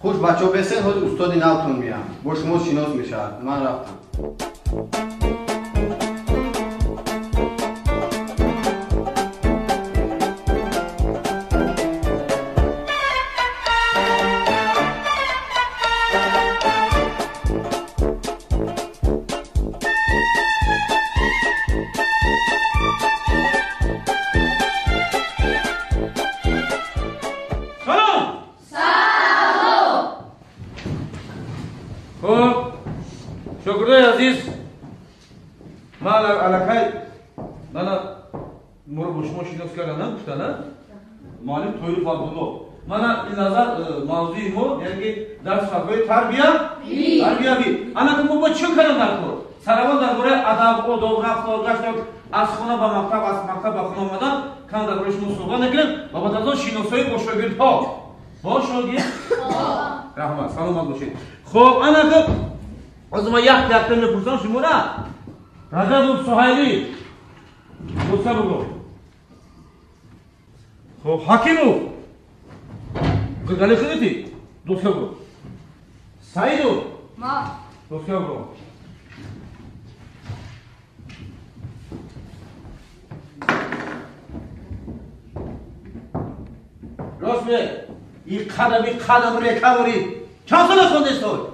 خوش بچه ها بسه حال استاد نوتون میام با شما شناس میشه من رفتم شکر عزیز من علاقه من مرا با شما شناس کردم نه معلم تویل فضلو من این نظر موضوعی ما یعنی درس فقه تربیه بی انا که ما چه کردم در کار سروان درباره ادب و آداب رفتار گشت از خانه به مکتب از مکتب به خانه آمدن کم درباره شما صحبت نگیرم و بعد از آن شناسایی با شاگردها با شاگرد رحمت سلامت باشید خب انا که از ما یک میپرسم شما را رجب سهیلی دوسته بگو خب حکیمو گلی خودتی دوسته بگو سعیدو ما دوسته بگو راست به این قدم ریکوری چند سال خونده استوی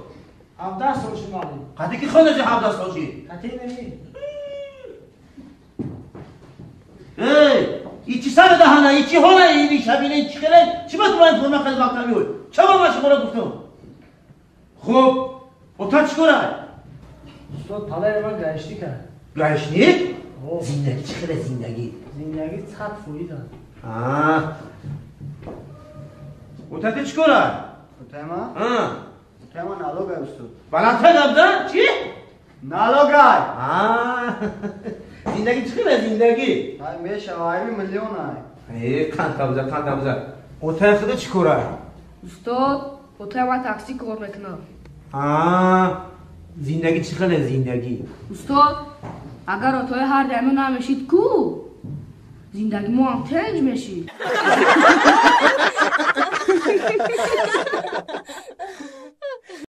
17 سال شما قدی که خونده 17 سال چی؟ قطعی نمی ای چی سر دهانه ای چی حاله ای شبینه ای چی خیلی چی باید باید فرمه خیلی مکتبی ہوئی چه با من شما را گفتم خب و تا چی کنه؟ استاد پلای من گشتی کرد گشتی؟ زندگی چی خیلی زندگی چقدر فویدن و تا چی کنه؟ تما نالوگای استاد بلندتر نبده؟ چی؟ نالوگای زندگی چی خیلی زندگی؟ میشه وایمی میلیون های کن تبزه اوتای خدا چی کنه؟ استاد اوتای ما تاکسی کار میکنه زندگی چی خیلی زندگی؟ استاد اگر اوتای هر دمه نمیشید کو زندگی ما هم تنج میشید